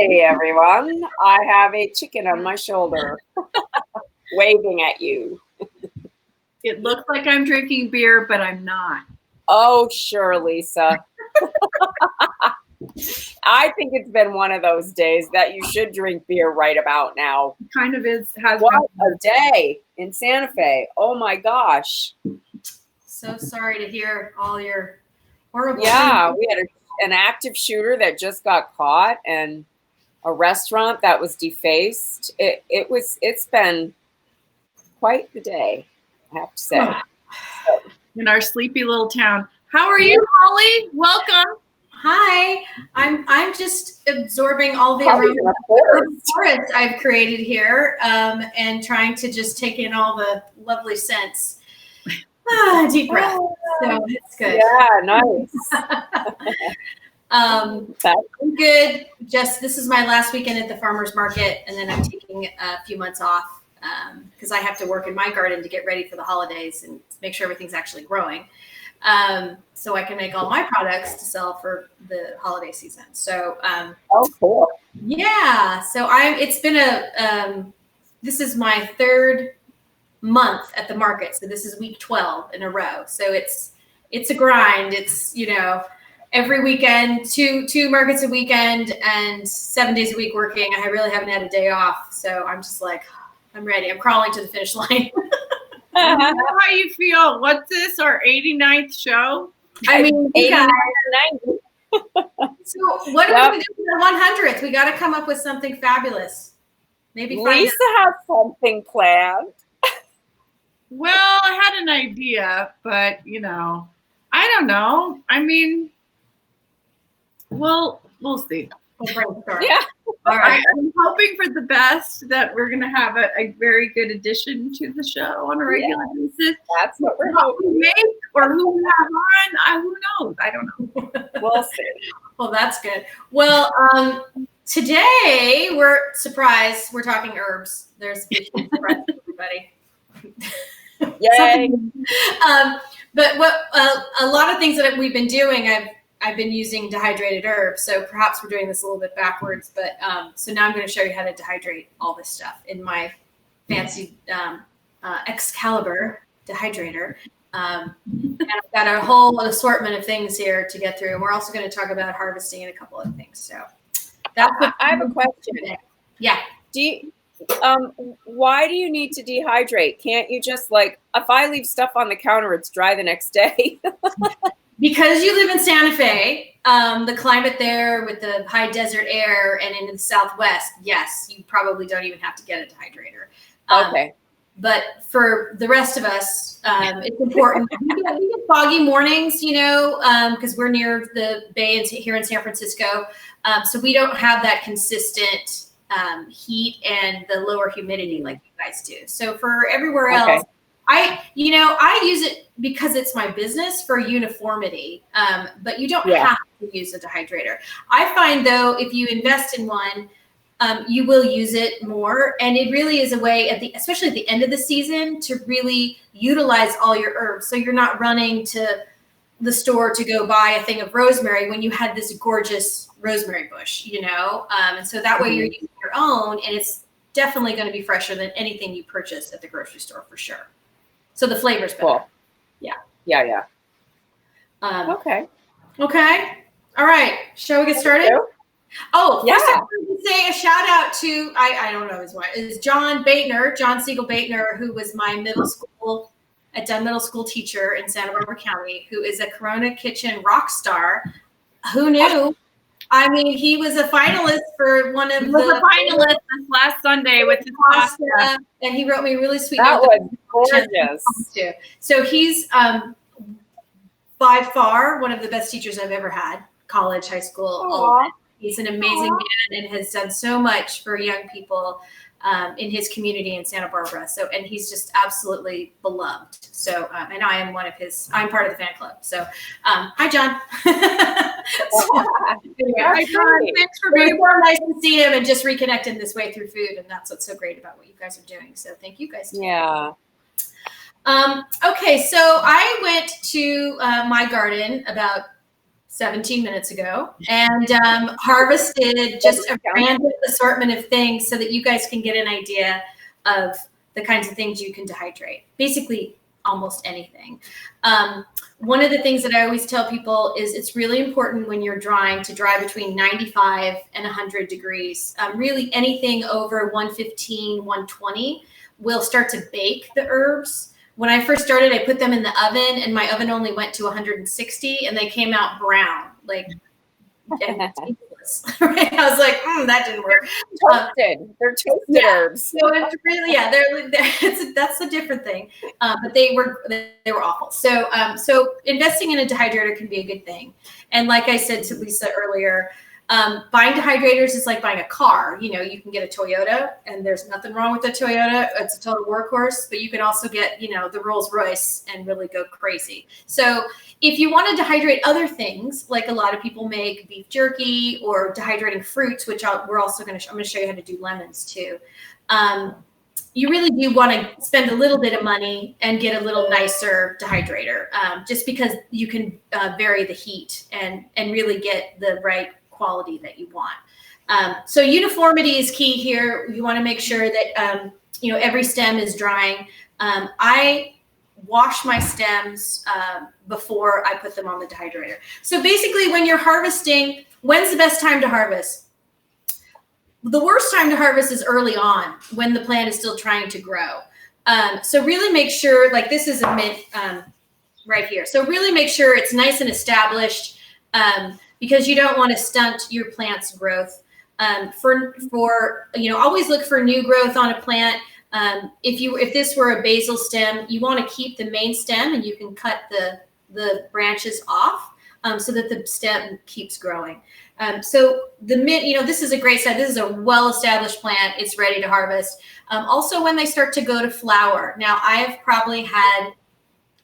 Hey everyone, I have a chicken on my shoulder waving at you. It looks like I'm drinking beer, but I'm not. Oh, sure, Lisa. I think it's been one of those days that you should drink beer right about now. It kind of has what a day in Santa Fe. Oh my gosh. So sorry to hear all your horrible things. We had an active shooter that just got caught and a restaurant that was defaced. It's been quite the day, I have to say. In our sleepy little town. How are you, Hollie? Welcome. Hi. I'm just absorbing all the urban forest I've created here, and trying to just take in all the lovely scents. Deep breath. So it's good. Yeah, nice. I'm good. This is my last weekend at the farmer's market, and then I'm taking a few months off because I have to work in my garden to get ready for the holidays and make sure everything's actually growing, so I can make all my products to sell for the holiday season. So, cool. Yeah. So it's been this is my third month at the market. So this is week 12 in a row. So it's a grind. It's, every weekend, two markets a weekend and 7 days a week working. I really haven't had a day off. So I'm just like, I'm ready. I'm crawling to the finish line. How you feel? What's this, our 89th show? I mean, 89 or 90. So what are we going to do for the 100th? We got to come up with something fabulous. Maybe Lisa has something planned. Well, I had an idea, but I don't know. I mean, we'll see. Yeah. All right. I'm hoping for the best that we're going to have a very good addition to the show on a regular basis. That's what we're hoping. Make or who we have on, who knows? I don't know. We'll see. Well, that's good. Well, today we're surprised. We're talking herbs. There's a big surprise for everybody. Yay. But what a lot of things that we've been doing, I've been using dehydrated herbs. So perhaps we're doing this a little bit backwards, but so now I'm going to show you how to dehydrate all this stuff in my fancy Excalibur dehydrator. And I've got a whole assortment of things here to get through. And we're also going to talk about harvesting and a couple of things. So that's what I have a question. Yeah. Why do you need to dehydrate? Can't you just if I leave stuff on the counter, it's dry the next day? Because you live in Santa Fe, the climate there with the high desert air and in the Southwest, yes, you probably don't even have to get a dehydrator. Okay. But for the rest of us, it's important. We get foggy mornings, because we're near the bay here in San Francisco. So we don't have that consistent heat and the lower humidity like you guys do. So for everywhere else, I use it because it's my business for uniformity, but you don't have to use a dehydrator. I find though, if you invest in one, you will use it more. And it really is a way especially at the end of the season to really utilize all your herbs. So you're not running to the store to go buy a thing of rosemary when you had this gorgeous rosemary bush, and so that way you're using your own, and it's definitely going to be fresher than anything you purchase at the grocery store for sure. So the flavor's better. Cool. Yeah. Okay. All right. Shall we get started? Oh, first I want to say a shout out to I don't know his wife is John Siegel Baitner, who was my middle school teacher in Santa Barbara County, who is a Coronakitchen rock star. Who knew? I mean, he was a finalist for one of the finalists this last Sunday with his pasta, and he wrote me a really sweet note. That was gorgeous. So he's by far one of the best teachers I've ever had. College, high school, all of it. He's an amazing man and has done so much for young people in his community in Santa Barbara. So, and he's just absolutely beloved. So, and I am I'm part of the fan club. So, hi, John. Hi, John. Thanks for being here. Nice to see him and just reconnect in this way through food. And that's what's so great about what you guys are doing. So thank you guys. Yeah. Okay. So I went to my garden about 17 minutes ago, and harvested just a random assortment of things so that you guys can get an idea of the kinds of things you can dehydrate. Basically, almost anything. One of the things that I always tell people is it's really important when you're drying to dry between 95 and 100 degrees. Really anything over 115, 120 will start to bake the herbs. When I first started, I put them in the oven, and my oven only went to 160, and they came out brown, like tasteless. Right? I was like, that didn't work. Toasted. They're toasted herbs. So it's really, that's a different thing. But they were awful. So investing in a dehydrator can be a good thing. And like I said to Lisa earlier, buying dehydrators is like buying a car. You know, you can get a Toyota, and there's nothing wrong with a Toyota. It's a total workhorse, but you can also get, the Rolls Royce and really go crazy. So if you want to dehydrate other things, like a lot of people make beef jerky or dehydrating fruits, which I'm going to show you how to do lemons too. You really do want to spend a little bit of money and get a little nicer dehydrator, just because you can vary the heat and really get the right quality that you want. So uniformity is key here. You want to make sure that every stem is drying. I wash my stems before I put them on the dehydrator. So basically, when you're harvesting, when's the best time to harvest? The worst time to harvest is early on, when the plant is still trying to grow. So really make sure, like this is a mint right here. So really make sure it's nice and established, because you don't want to stunt your plant's growth. Always look for new growth on a plant. If this were a basil stem, you want to keep the main stem, and you can cut the branches off so that the stem keeps growing. So the mint, this is a great site. This is a well-established plant. It's ready to harvest. Also, when they start to go to flower. Now, I have probably had,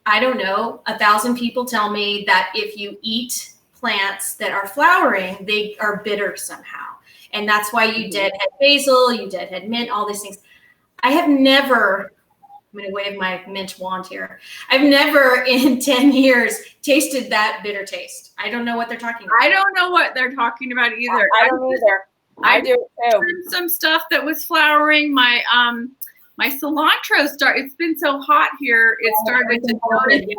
1,000 people tell me that if you eat plants that are flowering, they are bitter somehow. And that's why you deadhead basil, you deadhead mint, all these things. I have never, I'm going to wave my mint wand here. I've never in 10 years tasted that bitter taste. I don't know what they're talking about. I don't know what they're talking about either. I don't either. I do too. Some stuff that was flowering. My cilantro it's been so hot here, it started to fade.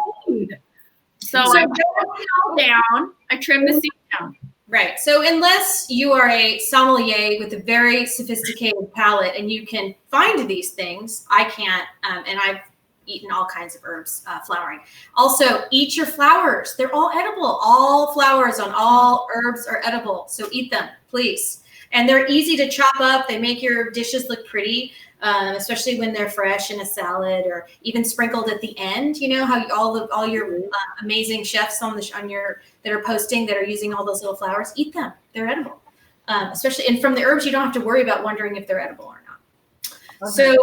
So I trimmed it all down. I trimmed the seed down. Right. So unless you are a sommelier with a very sophisticated palate and you can find these things, I can't. And I've eaten all kinds of herbs flowering. Also, eat your flowers. They're all edible. All flowers on all herbs are edible. So eat them, please. And they're easy to chop up. They make your dishes look pretty, especially when they're fresh in a salad or even sprinkled at the end. You know how all your amazing chefs that are posting that are using all those little flowers. Eat them; they're edible. Especially, and from the herbs, you don't have to worry about wondering if they're edible or not. Okay.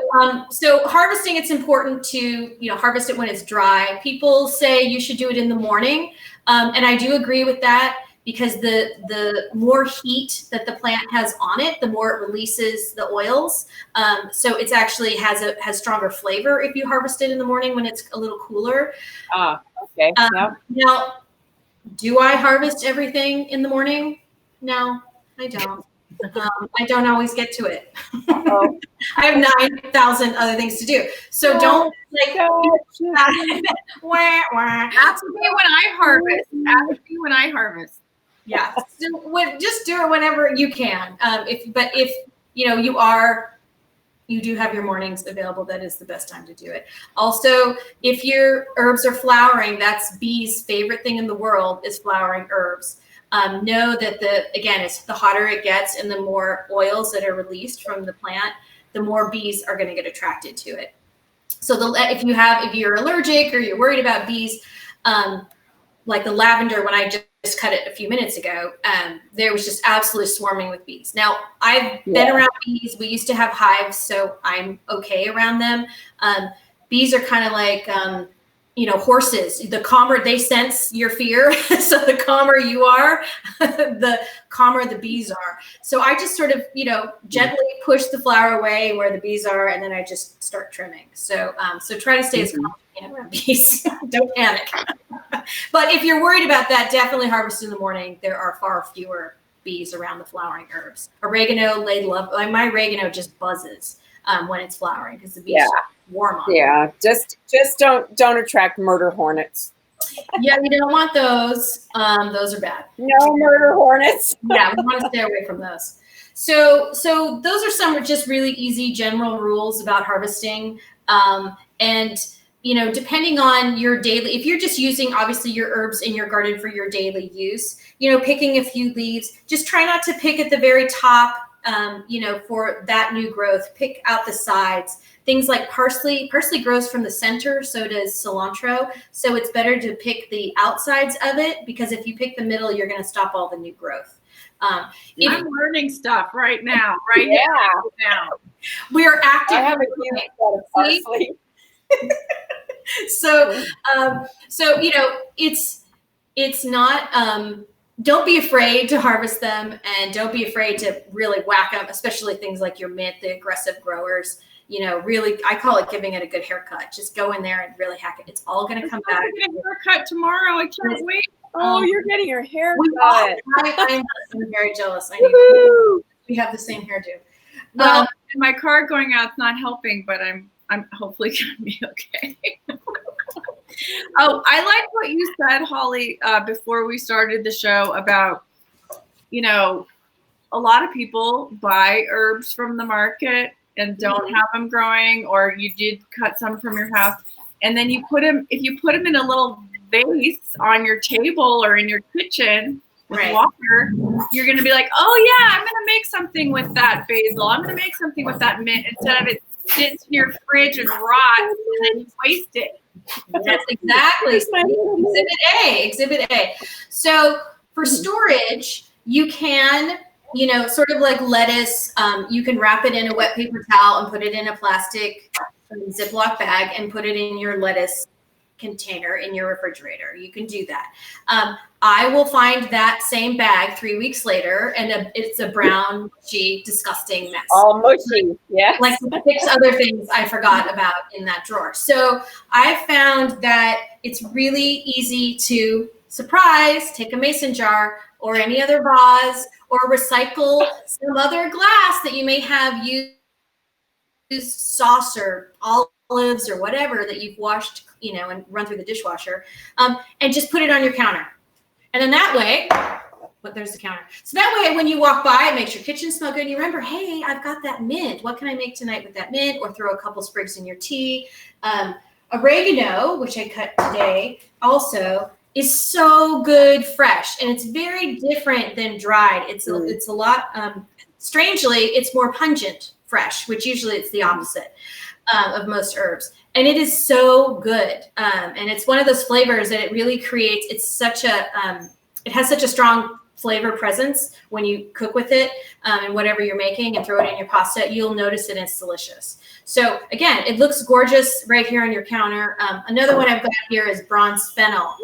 So harvesting, it's important to harvest it when it's dry. People say you should do it in the morning, and I do agree with that. Because the more heat that the plant has on it, the more it releases the oils. So it's actually has stronger flavor if you harvest it in the morning when it's a little cooler. Okay. Now, do I harvest everything in the morning? No, I don't. I don't always get to it. Oh. I have 9,000 other things to do. So don't That's okay when I harvest. Ask me when I harvest. Yeah, so just do it whenever you can. If you do have your mornings available, that is the best time to do it. Also, if your herbs are flowering, that's bees' favorite thing in the world is flowering herbs. Know that it's the hotter it gets and the more oils that are released from the plant, the more bees are going to get attracted to it. So if you're allergic or you're worried about bees, like the lavender, when I just cut it a few minutes ago, there was just absolutely swarming with bees. Now, I've been around bees. We used to have hives, so I'm okay around them. Bees are kind of like horses, the calmer they sense your fear. So the calmer you are, the calmer the bees are. So I just sort of, gently push the flower away where the bees are, and then I just start trimming. So, so try to stay as calm as you can around bees. Don't panic. But if you're worried about that, definitely harvest in the morning. There are far fewer bees around the flowering herbs. Oregano, they love. My oregano just buzzes when it's flowering because the bees are warm on. Yeah, just don't attract murder hornets. Yeah, we don't want those. Those are bad. No murder hornets. Yeah, we want to stay away from those. So those are some just really easy general rules about harvesting. And depending on your daily, if you're just using obviously your herbs in your garden for your daily use, picking a few leaves, just try not to pick at the very top. For that new growth, pick out the sides. Things like parsley grows from the center, so does cilantro. So it's better to pick the outsides of it, because if you pick the middle, you're going to stop all the new growth. I'm learning stuff right now. Now. We're active. I have a huge set of parsley. So it's not. Don't be afraid to harvest them, and don't be afraid to really whack them, especially things like your mint, the aggressive growers. Really, I call it giving it a good haircut. Just go in there and really hack it. It's all going to come back. I'm getting a haircut tomorrow. I can't wait. Oh, you're getting your hair cut. I'm very jealous. We have the same hairdo. Well, my car going out's not helping, but I'm hopefully going to be okay. Oh, I like what you said, Holly, before we started the show about, a lot of people buy herbs from the market and don't have them growing, or you did cut some from your house, and then if you put them in a little vase on your table or in your kitchen with water, you're going to be like, oh yeah, I'm going to make something with that basil. I'm going to make something with that mint, instead of it sits in your fridge and rots and then you waste it. That's exactly Exhibit A. So for storage, you can, sort of like lettuce, you can wrap it in a wet paper towel and put it in a plastic Ziploc bag and put it in your lettuce container in your refrigerator. You can do that. I will find that same bag 3 weeks later, and it's a brown, mushy, disgusting mess. All mushy, yeah. Like 6 other things I forgot about in that drawer. So I found that it's really easy to take a mason jar or any other vase, or recycle some other glass that you may have used saucer, olives, or whatever that you've washed, and run through the dishwasher, and just put it on your counter. And then that way, there's the counter. So that way, when you walk by, it makes your kitchen smell good. And you remember, hey, I've got that mint. What can I make tonight with that mint? Or throw a couple sprigs in your tea. Oregano, which I cut today, also is so good fresh. And it's very different than dried. It's a lot, strangely, it's more pungent fresh, which usually it's the opposite of most herbs. And it is so good. And it's one of those flavors that it really creates. It's such a, it has such a strong flavor presence when you cook with it and whatever you're making and throw it in your pasta, you'll notice it and it's delicious. So again, it looks gorgeous right here on your counter. Another one I've got here is bronze fennel.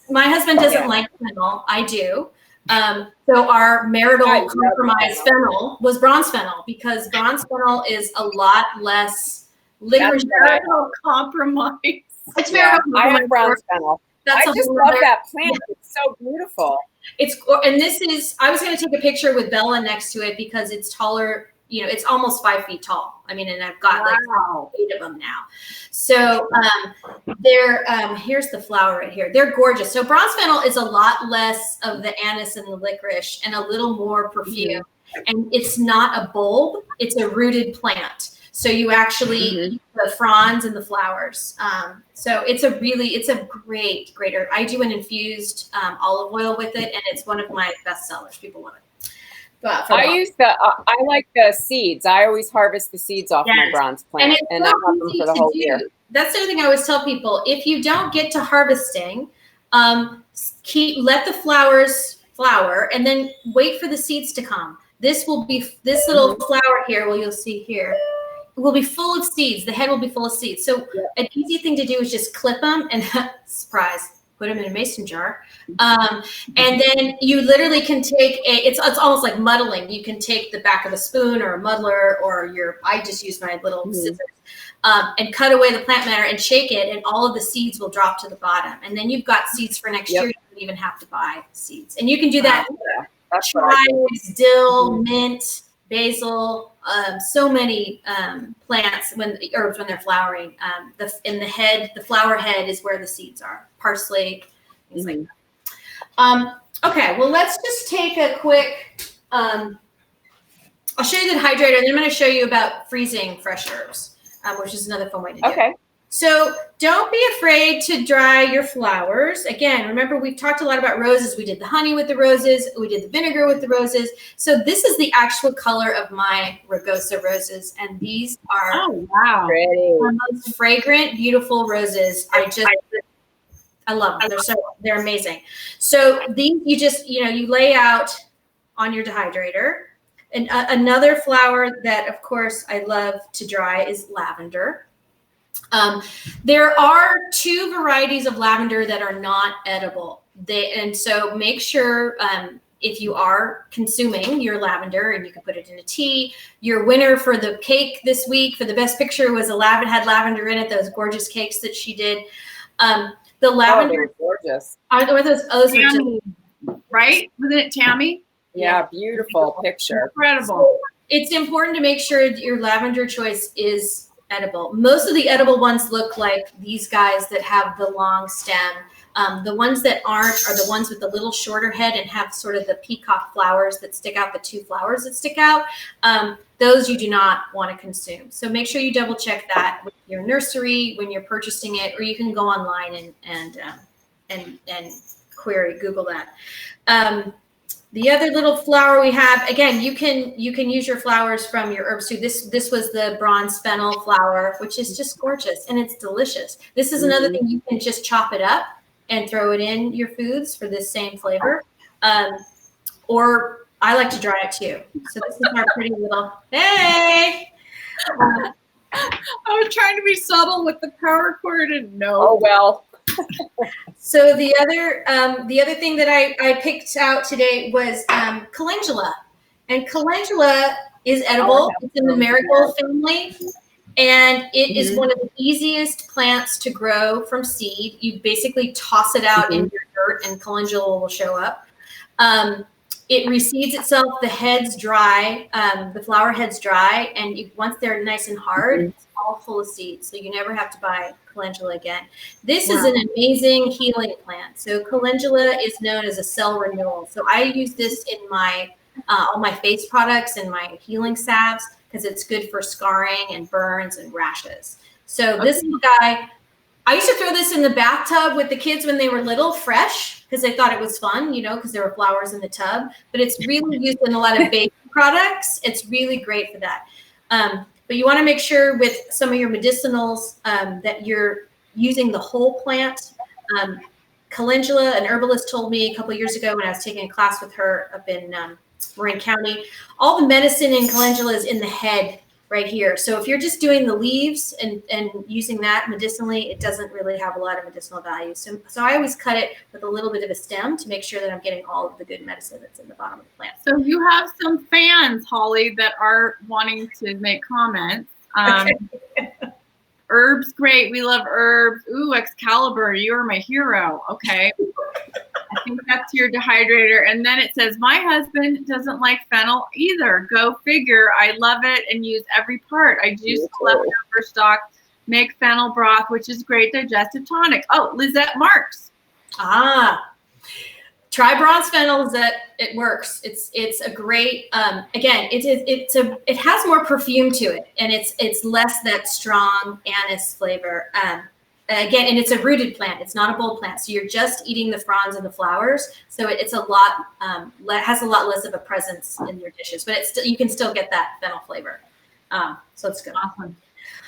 My husband doesn't like fennel. I do. So our marital compromise fennel was bronze fennel, because bronze fennel is a lot less licorice. Marital compromise. It's marital compromise. I have bronze fennel. I just love that plant. It's so beautiful. And this is, I was going to take a picture with Bella next to it because it's taller. It's almost 5 feet tall. I mean, and I've got like 8 of them now. So here's the flower right here. They're gorgeous. So bronze fennel is a lot less of the anise and the licorice and a little more perfume. Mm-hmm. And it's not a bulb. It's a rooted plant. So you actually eat the fronds and the flowers. So it's a great herb. I do an infused olive oil with it, and it's one of my best sellers. People love it. I like the seeds. I always harvest the seeds off my bronze plant, and I have them for the whole year. That's the other thing I always tell people. If you don't get to harvesting, let the flowers flower, and then wait for the seeds to come. This little flower here, you'll see here, will be full of seeds. The head will be full of seeds. So an easy thing to do is just clip them and surprise, put them in a mason jar. And then you literally can take it's almost like muddling. You can take the back of a spoon or a muddler or I just use my little scissors and cut away the plant matter and shake it, and all of the seeds will drop to the bottom. And then you've got seeds for next year. You don't even have to buy seeds. And you can do that. Chives, dill, mint, basil, so many plants herbs when they're flowering. The flower head is where the seeds are. Parsley, things like that. Okay, well, let's just take a quick. I'll show you the dehydrator, and then I'm going to show you about freezing fresh herbs, which is another fun way to do it. Okay. So don't be afraid to dry your flowers. Again, remember, we've talked a lot about roses. We did the honey with the roses. We did the vinegar with the roses. So this is the actual color of my Rugosa roses. And these are the most fragrant, beautiful roses. I love them. They're amazing. So these you lay out on your dehydrator. And another flower that, of course, I love to dry is lavender. There are 2 varieties of lavender that are not edible. And so make sure if you are consuming your lavender, and you can put it in a tea. Your winner for the cake this week for the best picture was had lavender in it. Those gorgeous cakes that she did. The lavender, gorgeous. Those Tammy, right? Wasn't it Tammy? Yeah, beautiful picture. Incredible. So it's important to make sure your lavender choice is edible. Most of the edible ones look like these guys that have the long stem. The ones that aren't are the ones with the little shorter head and have sort of the peacock flowers that stick out, the 2 flowers that stick out. Those you do not want to consume. So make sure you double check that with your nursery when you're purchasing it, or you can go online and query, Google that. The other little flower we have, again, you can use your flowers from your herbs too. This was the bronze fennel flower, which is just gorgeous, and it's delicious. This is another thing, you can just chop it up and throw it in your foods for this same flavor. Or I like to dry it too. So this is our pretty little, hey! I was trying to be subtle with the power cord, and no. Oh, well. So the other thing that I picked out today was calendula, and calendula is edible. It's in the marigold family, and it is one of the easiest plants to grow from seed. You basically toss it out in your dirt, and calendula will show up. It reseeds itself. The heads dry, the flower heads dry, and once they're nice and hard, it's all full of seeds. So you never have to buy calendula again. This is an amazing healing plant. So calendula is known as a cell renewal. So I use this in my all my face products and my healing salves because it's good for scarring and burns and rashes. So this little guy, I used to throw this in the bathtub with the kids when they were little, fresh, because they thought it was fun, because there were flowers in the tub. But it's really used in a lot of baby products. It's really great for that. But you want to make sure with some of your medicinals that you're using the whole plant. Calendula, an herbalist told me a couple of years ago when I was taking a class with her up in Marin County, all the medicine in calendula is in the head right here. So if you're just doing the leaves and using that medicinally, it doesn't really have a lot of medicinal value. So I always cut it with a little bit of a stem to make sure that I'm getting all of the good medicine that's in the bottom of the plant. So you have some fans, Holly, that are wanting to make comments. Herbs, great. We love herbs. Ooh, Excalibur, you are my hero. Okay. I think that's your dehydrator. And then it says, my husband doesn't like fennel either. Go figure. I love it and use every part. I juice leftover stock, make fennel broth, which is great digestive tonic. Oh, Lizette Marks. Try bronze fennel. It works. It's a great, again, it has more perfume to it, and it's less that strong anise flavor. Again, and it's a rooted plant. It's not a bulb plant. So you're just eating the fronds and the flowers. So it's a lot, has a lot less of a presence in your dishes, but you can still get that fennel flavor. So it's good. Awesome.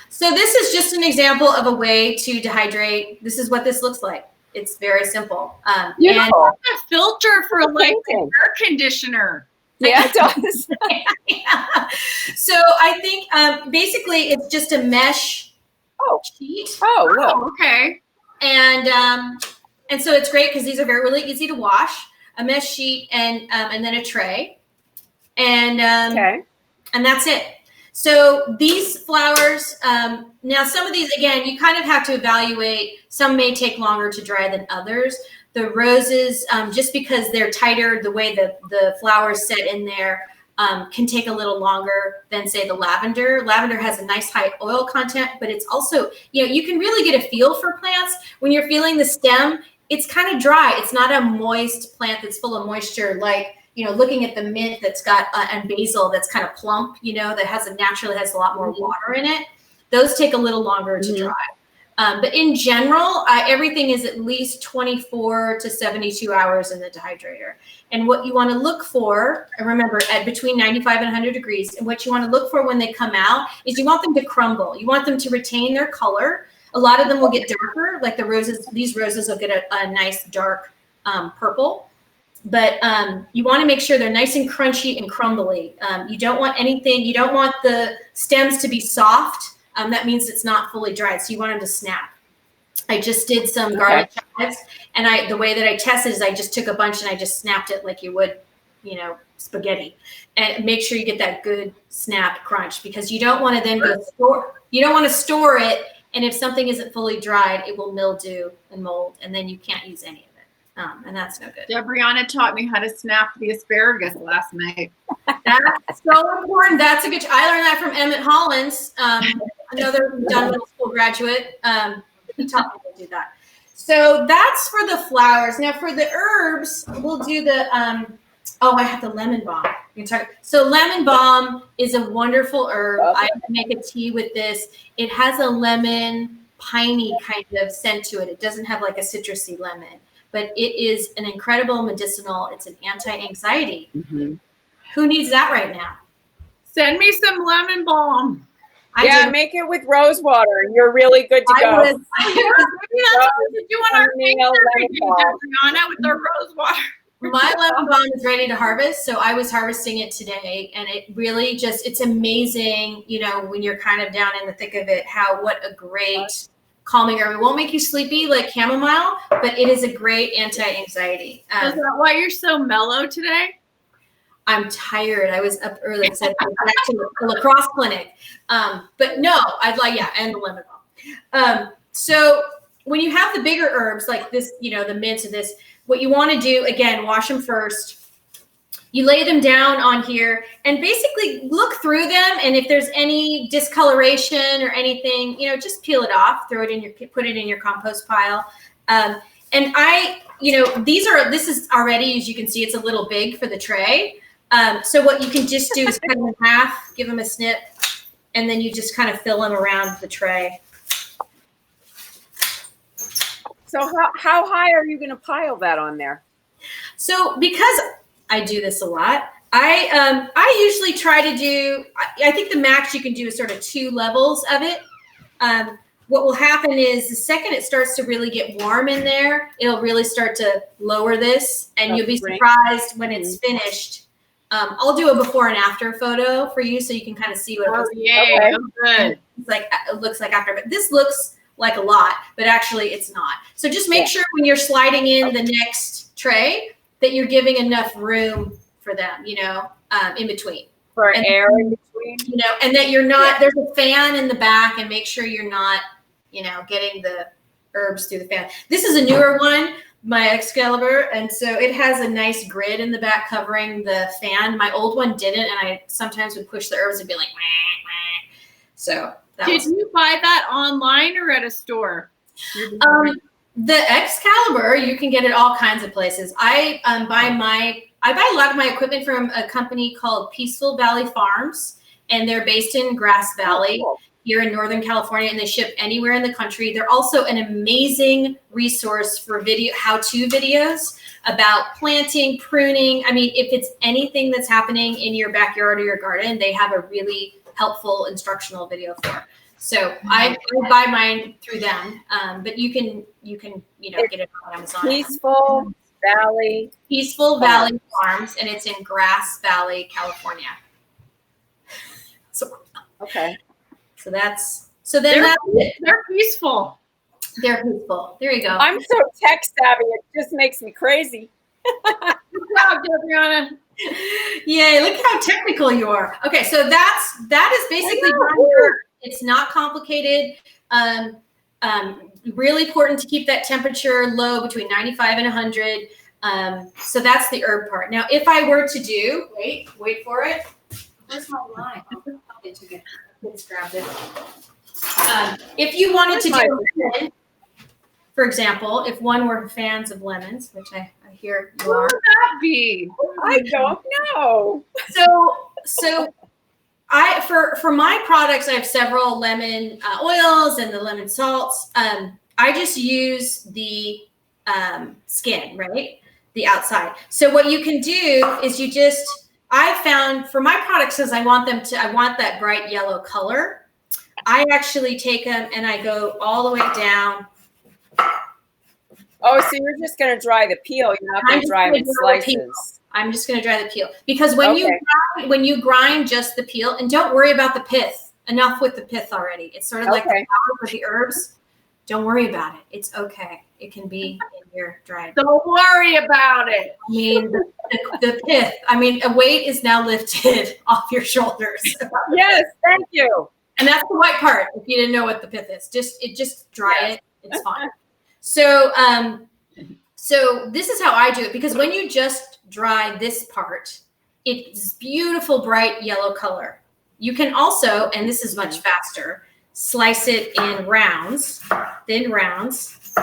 So this is just an example of a way to dehydrate. This is what this looks like. It's very simple. You have a filter for like an air conditioner. Yeah, it does. Yeah. So I think basically it's just a mesh sheet. Oh, look. Oh, okay. And so it's great because these are really easy to wash. A mesh sheet and then a tray, and that's it. So these flowers, now some of these, again, you kind of have to evaluate. Some may take longer to dry than others. The roses, just because they're tighter, the way the flowers set in there can take a little longer than, say, the lavender. Lavender has a nice high oil content, but it's also, you can really get a feel for plants when you're feeling the stem. It's kind of dry. It's not a moist plant that's full of moisture, like, looking at the mint that's got and basil that's kind of plump, that naturally has a lot more water in it. Those take a little longer to dry. But in general, everything is at least 24 to 72 hours in the dehydrator. And what you want to look for, and remember, at between 95 and 100 degrees, and what you want to look for when they come out is you want them to crumble. You want them to retain their color. A lot of them will get darker, like the roses. These roses will get a nice dark purple. But you want to make sure they're nice and crunchy and crumbly. You don't want the stems to be soft. That means it's not fully dried. So you want them to snap. I just did some garlic chives, and the way that I tested is I just took a bunch and I just snapped it like you would, spaghetti, and make sure you get that good snap crunch, because you don't want to then you don't want to store it. And if something isn't fully dried, it will mildew and mold, and then you can't use any of it. And that's no good. Debrianna taught me how to snap the asparagus last night. That's so important. That's a good. I learned that from Emmett Hollins, another Dunn Middle School graduate. He taught me to do that. So that's for the flowers. Now for the herbs, we'll do the. I have the lemon balm. So lemon balm is a wonderful herb. I make a tea with this. It has a lemon, piney kind of scent to it. It doesn't have like a citrusy lemon, but it is an incredible medicinal. It's an anti-anxiety. Mm-hmm. Who needs that right now? Send me some lemon balm. Make it with rose water, and you're really good to go. Maybe that's what we do on our Debrianna, with the rose water. My lemon balm is ready to harvest, so I was harvesting it today, and it really it's amazing, when you're kind of down in the thick of it, what a great calming herb. It won't make you sleepy like chamomile, but it is a great anti-anxiety. Is that why you're so mellow today? I'm tired. I was up early. I said back to the lacrosse clinic. But no, and the lemon balm. So when you have the bigger herbs like this, the mint and this, what you want to do, again, wash them first. You lay them down on here and basically look through them. And if there's any discoloration or anything, just peel it off, put it in your compost pile. And this is already, as you can see, it's a little big for the tray. So what you can just do is cut them in half, give them a snip, and then you just kind of fill them around the tray. So how high are you going to pile that on there? So because I do this a lot, I usually try to do, I think the max you can do is sort of 2 levels of it. What will happen is the second it starts to really get warm in there, it'll really start to lower this, and you'll be surprised when it's finished. I'll do a before and after photo for you so you can kind of see what it looks like. Yeah, good. It's like, it looks like after, but this looks like a lot, but actually it's not. So just make sure when you're sliding in the next tray that you're giving enough room for them, in between. For air in between. And that you're not, there's a fan in the back, and make sure you're not, getting the herbs through the fan. This is a newer one, my Excalibur, and so it has a nice grid in the back covering the fan. My old one didn't, and I sometimes would push the herbs and be like, wah, wah. So did you buy that online or at a store? The Excalibur, you can get it all kinds of places. I buy a lot of my equipment from a company called Peaceful Valley Farms, and they're based in Grass Valley here in Northern California, and they ship anywhere in the country. They're also an amazing resource for how-to videos about planting, pruning. I mean, if it's anything that's happening in your backyard or your garden, they have a really helpful instructional video for. So I buy mine through them, but you can get it on Amazon. Valley. Peaceful Valley Farms, and it's in Grass Valley, California. So Okay. They're peaceful. They're peaceful. There you go. I'm so tech savvy, it just makes me crazy. Good job, Adriana. Yay, look how technical you are. Okay, so that is basically it's not complicated. Really important to keep that temperature low between 95 and 100. So that's the herb part. Now, if I were to do, wait for it. Where's my line? Oh, I took it. Let's grab it. If you wanted to do lemon, for example, if one were fans of lemons, which I hear you are. What would that be? I don't know. So for my products, I have several lemon oils and the lemon salts. I just use the skin, right? The outside. So what you can do is I found for my products, because I want that bright yellow color, I actually take them and I go all the way down. Oh, so you're just going to dry the peel. You're not going to dry them in slices. I'm just going to dry the peel because when you grind just the peel, and don't worry about the pith. Enough with the pith already. It's sort of like the power with the herbs. Don't worry about it. It's okay. It can be in your dried. Don't worry about it. I mean, the pith. I mean, a weight is now lifted off your shoulders. Yes, thank you. And that's the white part. If you didn't know what the pith is, just dry it. It's fine. So this is how I do it, because when you just dry this part, it's beautiful, bright yellow color. You can also, and this is much faster, slice it in rounds, thin rounds,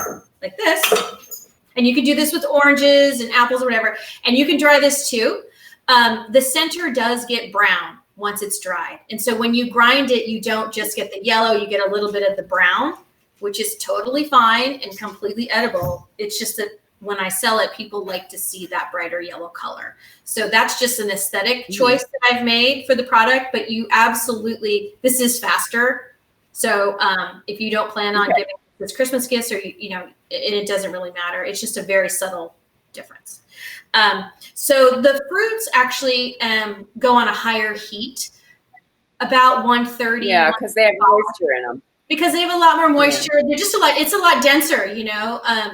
like this. And you can do this with oranges and apples or whatever. And you can dry this too. The center does get brown once it's dried. And so when you grind it, you don't just get the yellow, you get a little bit of the brown, which is totally fine and completely edible. It's just that when I sell it, people like to see that brighter yellow color. So that's just an aesthetic choice that I've made for the product, but this is faster. So if you don't plan on giving this Christmas gifts, or it doesn't really matter. It's just a very subtle difference. So the fruits actually go on a higher heat, about 130. Yeah, because they have moisture in them. Because they have a lot more moisture. They're just it's a lot denser,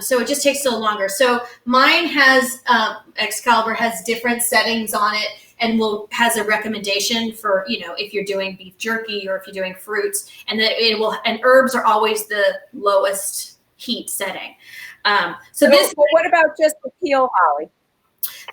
so it just takes a little longer. So mine has, Excalibur has different settings on it, and has a recommendation for, if you're doing beef jerky or if you're doing fruits, and and herbs are always the lowest heat setting. So what about just the peel, Holly?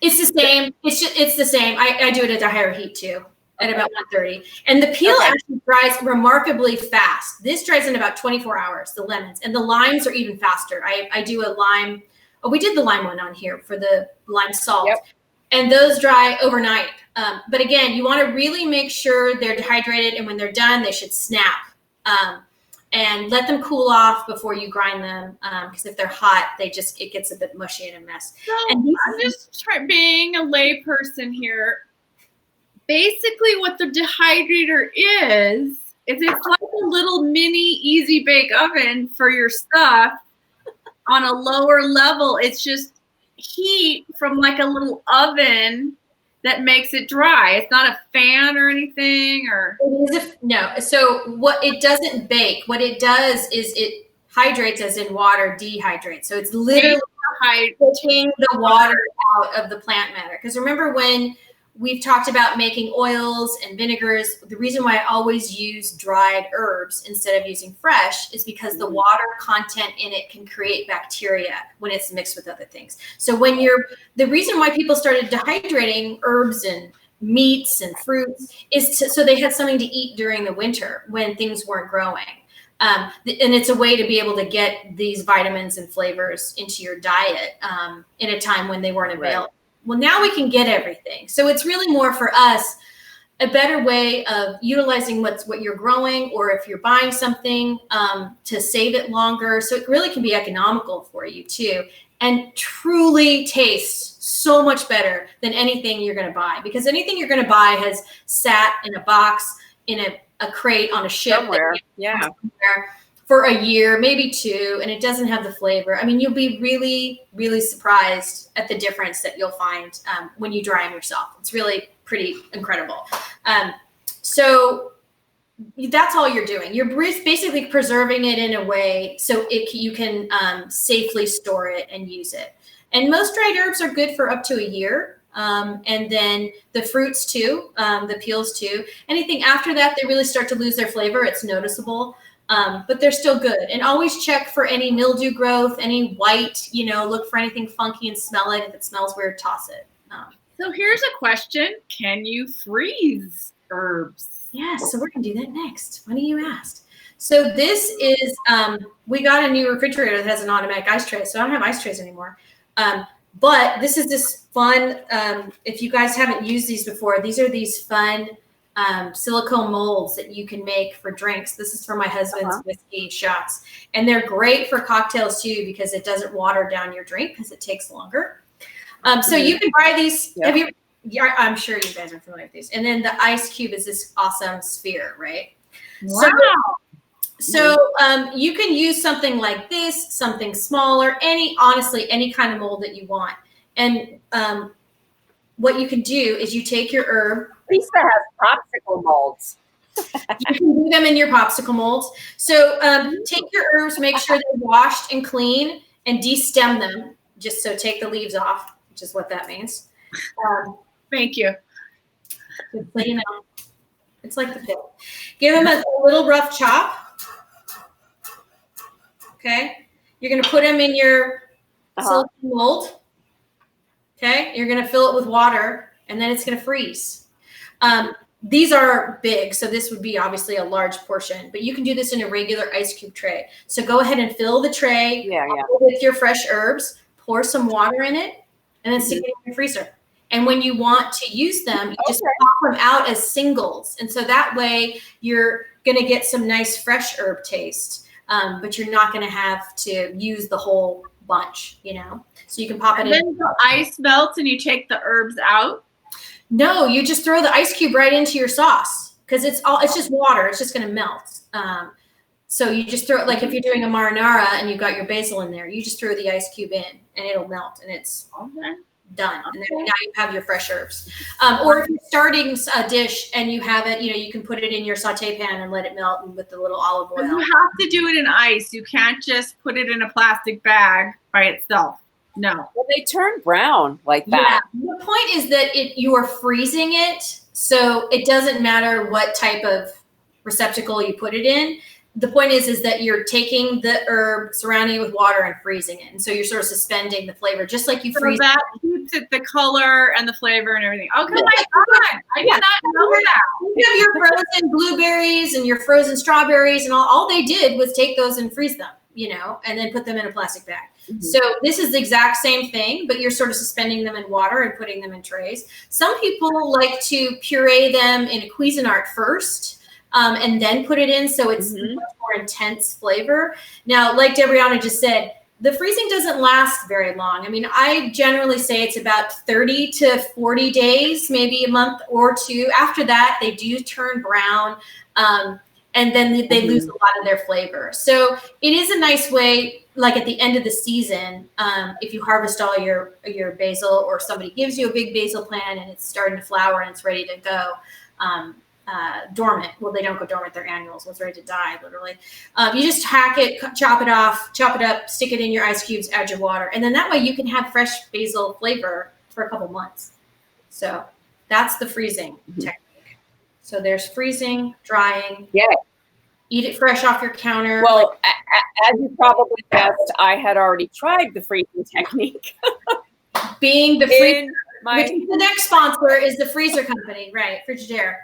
It's the same. It's the same. I do it at a higher heat too. At about 130. And the peel actually dries remarkably fast. This dries in about 24 hours, the lemons. And the limes are even faster. I do a lime. Oh, we did the lime one on here for the lime salt. Yep. And those dry overnight. But again, you want to really make sure they're dehydrated. And when they're done, they should snap. And let them cool off before you grind them. Because if they're hot, it gets a bit mushy and a mess. So I'm just being a lay person here. Basically, what the dehydrator is it's like a little mini easy bake oven for your stuff on a lower level. It's just heat from like a little oven that makes it dry. It's not a fan or anything, or no. So what it doesn't bake. What it does is it hydrates, as in water dehydrates. So it's literally taking the water out of the plant matter. Because remember when we've talked about making oils and vinegars. The reason why I always use dried herbs instead of using fresh is because the water content in it can create bacteria when it's mixed with other things. So the reason why people started dehydrating herbs and meats and fruits is so they had something to eat during the winter when things weren't growing. And it's a way to be able to get these vitamins and flavors into your diet in a time when they weren't available. Right. Well, now we can get everything. So it's really more for us a better way of utilizing what you're growing, or if you're buying something to save it longer. So it really can be economical for you too, and truly tastes so much better than anything you're going to buy, because anything you're going to buy has sat in a box, in a crate on a ship. Somewhere. Yeah. for a year, maybe 2, and it doesn't have the flavor, I mean, you'll be really, really surprised at the difference that you'll find when you dry them yourself. It's really pretty incredible. So that's all you're doing. You're basically preserving it in a way so you can safely store it and use it. And most dried herbs are good for up to a year. And then the fruits too, the peels too. Anything after that, they really start to lose their flavor. It's noticeable, but they're still good. And always check for any mildew growth, any white, look for anything funky and smell it. If it smells weird, toss it. So here's a question. Can you freeze herbs? Yes, so we're going to do that next. Funny you asked. So this is, we got a new refrigerator that has an automatic ice tray, so I don't have ice trays anymore. But this is this fun, if you guys haven't used these before, these are these fun silicone molds that you can make for drinks. This is for my husband's whiskey shots. And they're great for cocktails too, because it doesn't water down your drink because it takes longer. So you can buy these. Yeah. I'm sure you guys are familiar with these. And then the ice cube is this awesome sphere, right? Wow. So you can use something like this, something smaller, honestly, any kind of mold that you want. And what you can do is you take your herb. Lisa has popsicle molds. You can do them in your popsicle molds. So take your herbs, make sure they're washed and clean, and de-stem them. Just so take the leaves off, which is what that means. Thank you. Just so you know, it's like the pill. Give them a little rough chop. Okay, you're going to put them in your silicone mold. Okay, you're going to fill it with water, and then it's going to freeze. These are big, so this would be obviously a large portion, but you can do this in a regular ice cube tray. So go ahead and fill the tray with your fresh herbs, pour some water in it, and then stick it in your freezer. And when you want to use them, you just pop them out as singles. And so that way you're going to get some nice fresh herb taste. But you're not going to have to use the whole bunch, so you can pop it in. Then the ice melts and you take the herbs out. No, you just throw the ice cube right into your sauce because it's just water. It's just going to melt. So you just throw it, like if you're doing a marinara and you've got your basil in there, you just throw the ice cube in and it'll melt and it's done. And then now you have your fresh herbs. Or if you're starting a dish and you have it, you can put it in your saute pan and let it melt and with the little olive oil. You have to do it in ice. You can't just put it in a plastic bag by itself. No. Well, they turn brown like that. Yeah. The point is that you are freezing it, so it doesn't matter what type of receptacle you put it in. The point is that you're taking the herb, surrounding it with water, and freezing it. And so you're sort of suspending the flavor, just like you freeze. So that keeps it the color and the flavor and everything. Oh, my God. I did not know that. You have your frozen blueberries and your frozen strawberries, and all they did was take those and freeze them, and then put them in a plastic bag. Mm-hmm. So this is the exact same thing, but you're sort of suspending them in water and putting them in trays. Some people like to puree them in a Cuisinart first. And then put it in so it's much more intense flavor. Now, like Debriana just said, the freezing doesn't last very long. I mean, I generally say it's about 30 to 40 days, maybe a month or two. After that, they do turn brown, and then they lose a lot of their flavor. So it is a nice way, like at the end of the season, if you harvest all your basil or somebody gives you a big basil plant and it's starting to flower and it's ready to go, dormant. Well, they don't go dormant. They're annuals. It's ready to die, literally. You just hack it, chop it off, chop it up, stick it in your ice cubes, add your water. And then that way you can have fresh basil flavor for a couple months. So that's the freezing technique. So there's freezing, drying. Yeah. Eat it fresh off your counter. Well, as you probably guessed, I had already tried the freezing technique. Being the freezer. Which is the next sponsor is the freezer company, right? Frigidaire.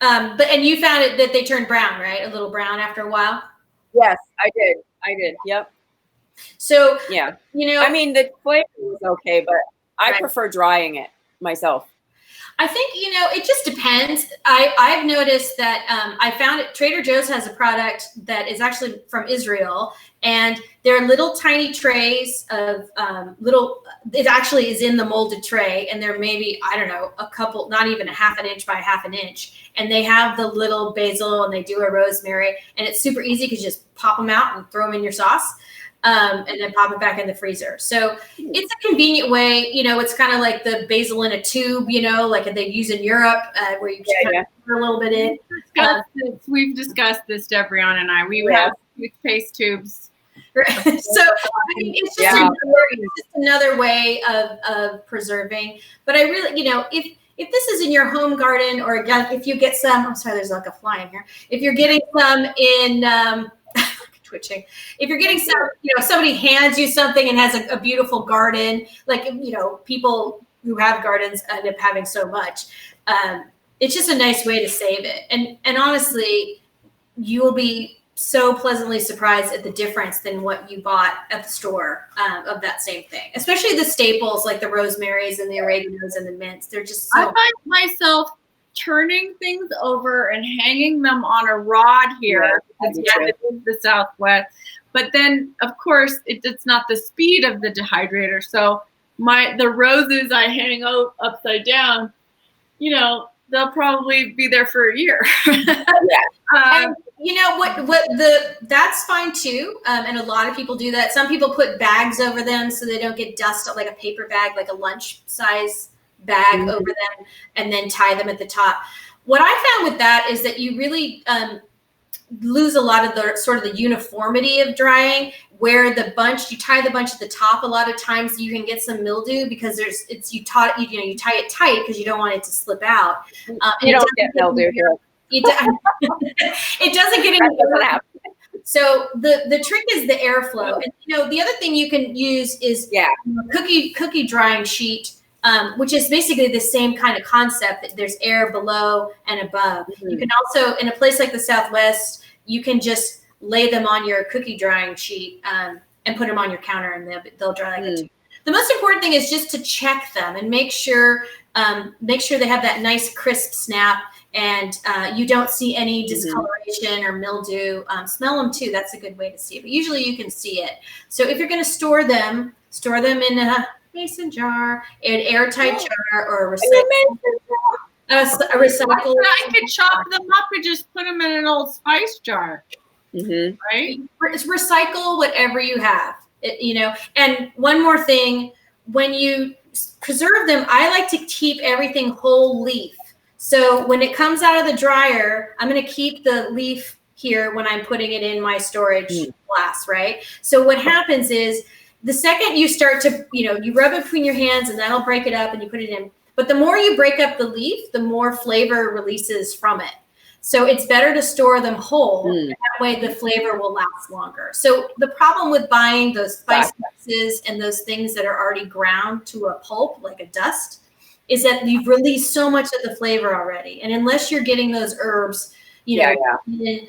And you found it that they turned brown, right? A little brown after a while. Yes, I did. Yep. So yeah, I mean the flavor was okay, but I prefer drying it myself. I think, it just depends. I've noticed that I found it. Trader Joe's has a product that is actually from Israel, and they're little tiny trays of it actually is in the molded tray, and they're maybe, I don't know, a couple, not even a half an inch by half an inch. And they have the little basil and they do a rosemary, and it's super easy because you just pop them out and throw them in your sauce. And then pop it back in the freezer. So it's a convenient way, it's kind of like the basil in a tube, like they use in Europe, where you just put a little bit in. We've discussed this, Debrianna and I. We have toothpaste tubes. So it's just another way of preserving. But I really, if this is in your home garden, or if you get some, I'm sorry, there's like a fly in here. If you're getting some in, twitching. If you're getting some, somebody hands you something and has a beautiful garden, like, people who have gardens end up having so much. It's just a nice way to save it. And honestly, you will be so pleasantly surprised at the difference than what you bought at the store of that same thing. Especially the staples like the rosemaries and the oreganos and the mints. They're just so. I find myself turning things over and hanging them on a rod here. It is the Southwest, but then of course it's not the speed of the dehydrator. So the roses I hang upside down, they'll probably be there for a year. And that's fine too. And a lot of people do that. Some people put bags over them so they don't get dust, like a paper bag, like a lunch size bag over them, and then tie them at the top. What I found with that is that you really lose a lot of the sort of the uniformity of drying, where you tie the bunch at the top. A lot of times you can get some mildew because you tie it tight because you don't want it to slip out. You don't get mildew here. It doesn't get any. So the trick is the airflow. And the other thing you can use is cookie drying sheet. Which is basically the same kind of concept, that there's air below and above. You can also, in a place like the Southwest, you can just lay them on your cookie drying sheet and put them on your counter, and they'll dry like that too. The most important thing is just to check them and make sure they have that nice crisp snap, and you don't see any discoloration or mildew. Smell them too. That's a good way to see it. But usually you can see it. So if you're going to store them in a mason jar, an airtight jar, or a recycle. I could chop them up and just put them in an Old Spice jar. Right? Recycle whatever you have. And one more thing, when you preserve them, I like to keep everything whole leaf. So when it comes out of the dryer, I'm going to keep the leaf here when I'm putting it in my storage glass, right? So what happens is, the second you start to, you rub it between your hands, and that'll break it up and you put it in. But the more you break up the leaf, the more flavor releases from it. So it's better to store them whole. And that way the flavor will last longer. So the problem with buying those spice mixes and those things that are already ground to a pulp, like a dust, is that you've released so much of the flavor already. And unless you're getting those herbs, in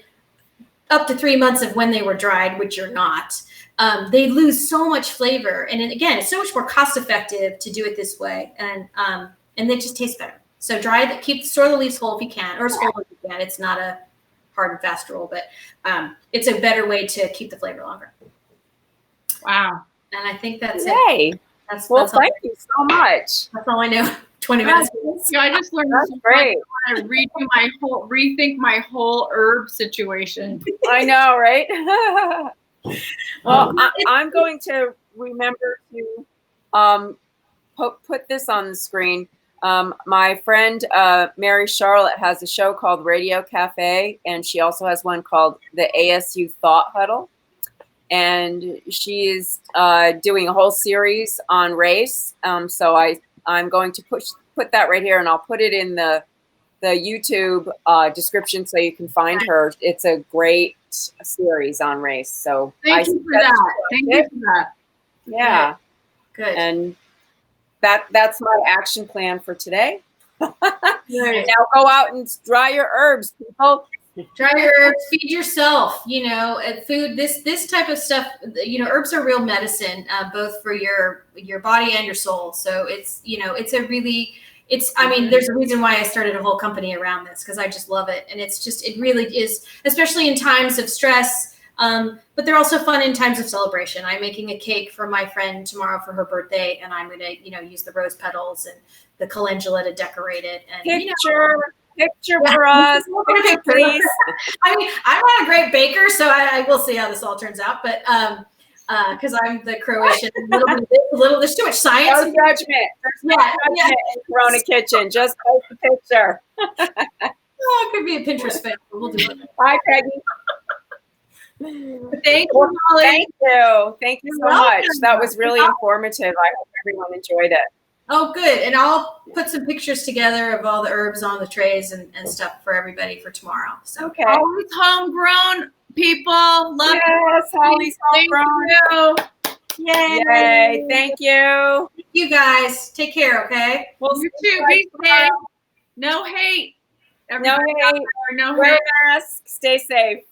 up to 3 months of when they were dried, which you're not, they lose so much flavor. And again, it's so much more cost effective to do it this way. And they just taste better. So store the leaves whole if you can, or as whole as you can. It's not a hard and fast rule, but it's a better way to keep the flavor longer. Wow. And I think that's it. That's thank you so much. That's all I know. 20 minutes. I just learned that's great. I want to rethink my whole herb situation. I know, right? Well, I'm going to remember to put this on the screen. My friend Mary Charlotte has a show called Radio Cafe, and she also has one called the ASU Thought Huddle. And she is doing a whole series on race. So I'm going to put that right here, and I'll put it in the YouTube description so you can find her. It's a great series on race. So thank you for that. Thank you for that. Yeah. Good. And that's my action plan for today. Now go out and dry your herbs, people. Dry your herbs, feed yourself, food, this type of stuff, herbs are real medicine, both for your body and your soul. So it's, it's a really, I mean, there's a reason why I started a whole company around this, because I just love it. And it's just, it really is, especially in times of stress. But they're also fun in times of celebration. I'm making a cake for my friend tomorrow for her birthday, and I'm going to, use the rose petals and the calendula to decorate it. And Picture for us, picture, please. I mean, I'm not a great baker, so I will see how this all turns out. But because I'm the Croatian, there's too much science. No judgment. There's no judgment in Corona Kitchen. Just post the picture. Oh, it could be a Pinterest family. We'll do it. Bye, Peggy. Thank you, Holly. Thank you so much. That was really informative. I hope everyone enjoyed it. Oh, good. And I'll put some pictures together of all the herbs on the trays and stuff for everybody for tomorrow. So Okay. Always homegrown people. Love Yes, Hollie's homegrown. Yay. Thank you. You guys, take care, okay? We'll You see too. Be safe. No hate. No hate. No Wear hate. a mask. Stay safe.